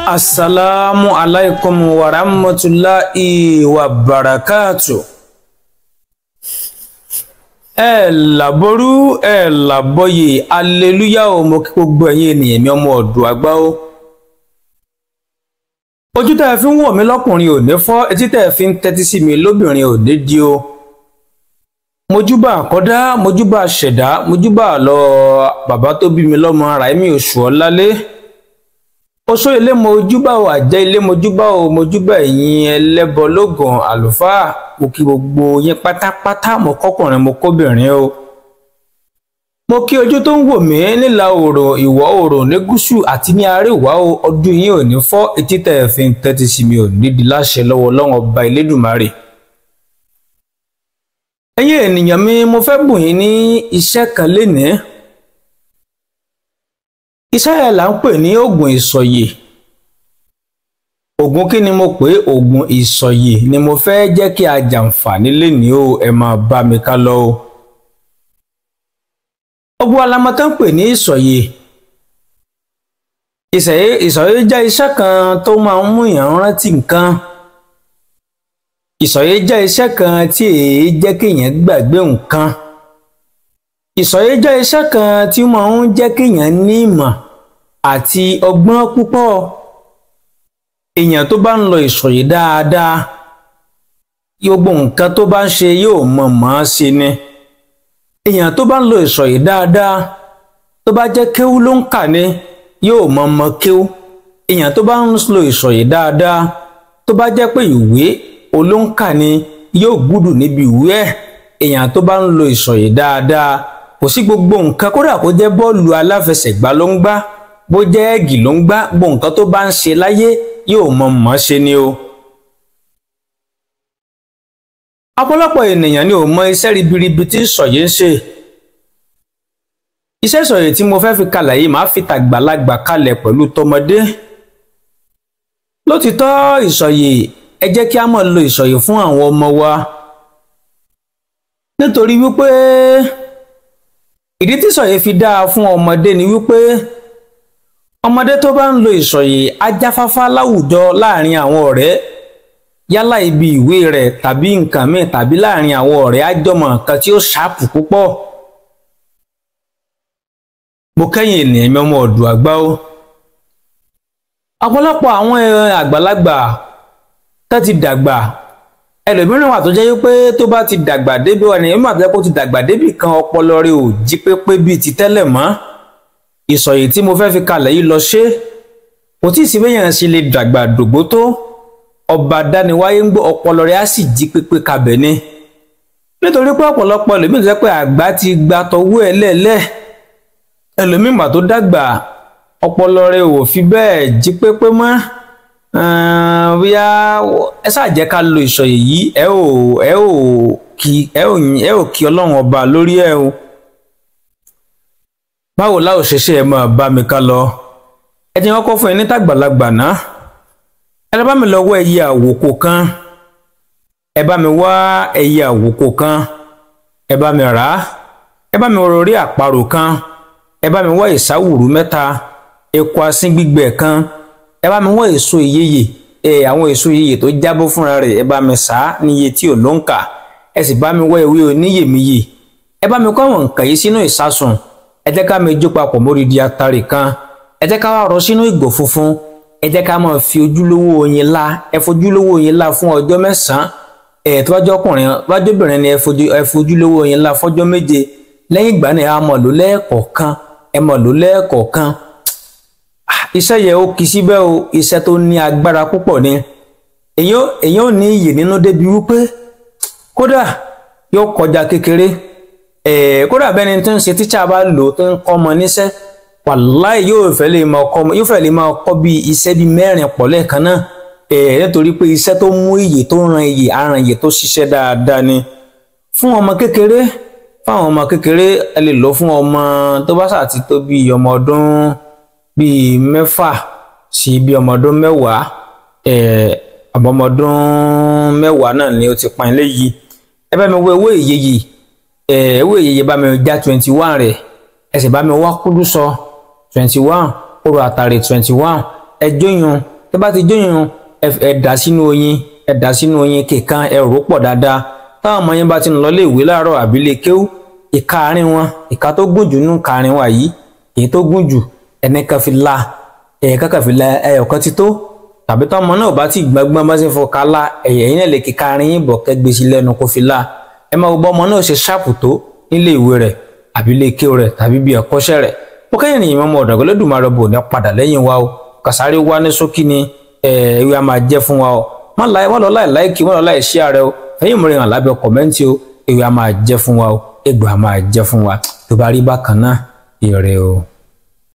Assalamu alaikum wa rahmatullahi wa barakatuh. Ẹ làbọrú ẹ làbọyè aleluya o, mo kí gbogbo ẹ̀yin ènìyàn mi ọmọ ọ̀dọ̀ àgbà o. Ojú tẹ́ fi ń wò mí lọ́kùnrin ò ní fọ́, etí tẹ́ fi ń tẹ́tí sí mi lóbìnrin ò ní di o. Mojúbà àkọ́dá, mojúbà ṣẹ̀dá, mojúbà lọ bàbá tó bí mi lọ́mọ Ráìmí Òṣùọlálé. Oṣó ilé mojúbà o, àjẹ́ ilé mojúbà o, mojúbà ẹ̀yin ẹlẹ́bọ lógún àlùfáà, mo kí gbogbo yín pátápátá, mo kọ́kùnrin mo kóbìnrin o. Mo kí ojú tó ń wò mí nílà oòrùn, ìwọ̀ oòrùn, ní gúúsù àti ní àríwá o, ọdún yín ò ní fọ́, etí tẹ́ fi ń tẹ́tí sí mi ò ní di láṣẹ lọ́wọ́ Ọlọ́run ọba Elédùmarè. Ẹ̀yin ènìyàn mi, mo fẹ́ bùn yín ní iṣẹ́ kan lénìí. Iṣẹ́ yẹn là ń pè ní oògùn ìsọ̀yè. Oògùn kí ni mo pè? Oògùn ìsọ̀yè ni mo fẹ́ jẹ́ kí a jàǹfààní lénìí o, ẹ máa bá mi ká lọ o. Gbogbo alamọ tó ń pè ní ìsọ̀yè. Ìsọ̀yè jẹ́ iṣẹ́ kan tó máa ń mú èèyàn rántí nǹkan. Ìsọ̀yè jẹ́ iṣẹ́ kan tí èé jẹ́ kéèyàn gbàgbé nǹkan. Ìsọ̀yè jẹ́ iṣẹ́ kan tí máa ń jẹ́ kéèyàn ní ìmọ̀ àti ọgbọ́n púpọ̀. Èèyàn tó bá ń lọ ìsọ̀yè dáadáa, gbogbo nǹkan tó bá ń ṣe yóò mọ̀ ṣe ni. Èèyàn tó bá ń lo ìsọ̀yè dáadáa, tó bá jẹ́ kéwú ló ń kà ni, yóò mọ̀ kéwú. Èèyàn tó bá ń lo ìsọ̀yè dáadáa, tó bá jẹ́ pé ìwé olóńkà ni, yóò gbúdù níbi ìwé ẹ̀. Èèyàn tó bá ń lo ìsọ̀yè dáadáa, kò sí gbogbo nǹkan, kódà kó jẹ́ bọ́ọ̀lù aláfẹsẹ̀gbá ló ń gbá, bó jẹ́ ẹ̀gì ló ń gbá, gbogbo nǹkan tó bá ń ṣe láyé yóò mọ̀ ṣe ni o. Ọ̀pọ̀lọpọ̀ ènìyàn ni ò mọ iṣẹ́ ribiribi tí ìsọ̀yè ń ṣe. Iṣẹ́ ìsọ̀yè tí mo fẹ́ fi kalẹ̀ yìí, máa fi tàgbàlagbà kalẹ̀ pẹ̀lú tọmọdé. Lótìtọ́ ìsọ̀yè, ẹ jẹ́ kí a máa lo ìsọ̀yè fún àwọn ọmọ wa. Nítorí wípé ìdí tí ìsọ̀yè fi dáa fún ọmọdé ni wípé ọmọdé tó bá ń lo ìsọ̀yè á jáfáfá láwùjọ láàrin àwọn ọ̀rẹ́. Yálà ibi ìwé rẹ̀ tàbí nǹkan míì, tàbí láàrin àwọn ọ̀rẹ́, á jọmọ nǹkan tí ó ṣáàpù púpọ̀. Mo kẹ́yìn ènìyàn mi ọmọ ọ̀dọ̀ àgbà o. Ọ̀pọ̀lọpọ̀ àwọn àgbàlagbà tó ti dàgbà, ẹlòmíràn wà tó jẹ́ wípé tó bá ti dàgbà débi wà ní ìmọ̀ àtẹ́kọ́ ti dàgbà débì kan, ọpọlọ rẹ̀ ò jí pépé bíi ti tẹ́lẹ̀ mọ́. Ìsọ̀yè tí mo fẹ́ fi kalẹ̀ yìí lọ ṣe, kò tí ì sí béèyàn ṣe lè dàgbà dògbó tó, ọba dániwáyé ń gbọ́, ọpọlọ rẹ̀ á sì jí pépé kabẹ̀ ni. Nítorí pé ọ̀pọ̀lọpọ̀ ẹlòmíràn jẹ́ pé àgbà ti gba tọwọ́ ẹ lẹ́ẹ̀lẹ́. Ẹlòmíràn tó dàgbà, ọpọlọ rẹ̀ ò fi bẹ́ẹ̀ jí pépé mọ́. Bóyá ẹ ṣáà jẹ́ ká lo ìsọ̀yè yìí, ẹ ò kí Ọlọ́run ọba lórí ẹ o. Báwo la ó ṣe ṣe, ẹ máa bá mi ká lọ. Ẹ jẹ́ kọ́kọ́ fún ẹ ní tàgbàlagbà náà. Ẹ bá mi lọ wá ẹyẹ àwòkò kan. Ẹ bá mi wá ẹyẹ àwòkò kan. Ẹ bá mi rà á. Ẹ bá mi wọ orí àparò kan. Ẹ bá mi wá ìsáwùrú 3, eku asín gbígbẹ kan. Ẹ bá mi wá èso ìyeyè, àwọn èso ìyeyè tó jábọ́ fúnra rẹ̀, ẹ bá mi sá níye tí ò ló ń kà. Ẹ sì bá mi wá ewé oníyèmíyè. Ẹ bá mi kó àwọn nǹkan yìí sínú ìsásùn. Ẹ jẹ́ ká mi jó papọ̀ mórídìí atare kan. Ẹ jẹ́ ká wá rọ sínú ìgò funfun. Ẹ jẹ́ ká máa fi ojúlówó oyin lá. Ẹ fojúlówó oyin lá fún ọjọ́ 9. Tó bá jẹ́ ọkùnrin, tó bá jẹ́ obìnrin ni ẹ fojúlówó oyin lá fọ́jọ́ 7. Lẹ́yìn ìgbà náà ẹ máa lò lẹ́ẹ̀kọ̀ọ̀kan. Ẹ máa lò lẹ́ẹ̀kọ̀ọ̀kan. Iṣẹ́ yẹ ó kì í síbẹ̀ o, iṣẹ́ tó ní agbára púpọ̀ ni. Èyàn ò ní iyè nínú débi wípé kódà yóò kọjá kékeré. Kódà bẹ́ni tó ń ṣe tíṣà bá lò tó ń kọ́ ọmọ níṣẹ́, wàláì yóò fẹ́ lè máa kọ́ bí iṣẹ́ bí 4 pọ̀ lẹ́ẹ̀kan náà. Nítorí pé iṣẹ́ tó mú iyè, tó ran iyè, aràn iyè tó ṣiṣẹ́ dáadáa ni. Fún ọmọ kékeré, fáwọn ọmọ kékeré, ẹ lè lò fún ọmọ tó bá ṣáà ti tó bí ọmọ ọdún bíi 6 sí bí ọmọ ọdún 10. ọmọdún mẹ́wàá náà ni ó ti pa ilé yìí. Ẹ bá mi wo ewé ìyeyè, ewé ìyeyè bá mi já 21 rẹ̀, ẹ sì bá mi wá kúdú sọ 21, orò àtàrí 21, ẹ jóyún. Tẹ́ bá ti jóyún, ẹ dà sínú oyin, kíkan ẹ rò pọ̀ dáadáa. Táwọn ọmọ yín bá ti ń lọ lé ìwé láàárọ̀ àbí lè kéwú, ìka àárín wọn, ìka tó gùn jù nínú kàárín wa yìí, èyí tó gùn jù ẹnìkan fi la, ẹ̀ẹ̀kan fi la ẹyọ̀kan ti tó. Tàbí tọ́mọ náà bá ti gbọ́ngbọ́n bá ṣe fọkà la, ẹ̀yìn náà lè kíka àárín yín bọ̀ kẹ́gbé sí lẹ́nu kó fi la. Ẹ máa wo bọ́ ọmọ náà ṣe ṣáàpù tó nílé ìwé rẹ̀ àbí lè kéwú rẹ̀ tàbí bí ẹ̀kọ́ṣẹ́ rẹ̀. Mo kẹ́yìn nìyí mọ́mọ́ ọ̀dọ̀ Olódùmarè bò ní padà lẹ́yìn wa o. Kàsáré wá ní ṣókí ni ìwé a máa jẹ́ fún wa o. Má lọ láì láìkì, má lọ láì share o. Ẹ̀yin mìíràn hàn lábẹ́ kọ̀mẹ́ǹtì o. Ìwé a máa jẹ́ fún wa o. Egbò a máa jẹ́ fún wa. Tó bá rí bákan náà, ire o.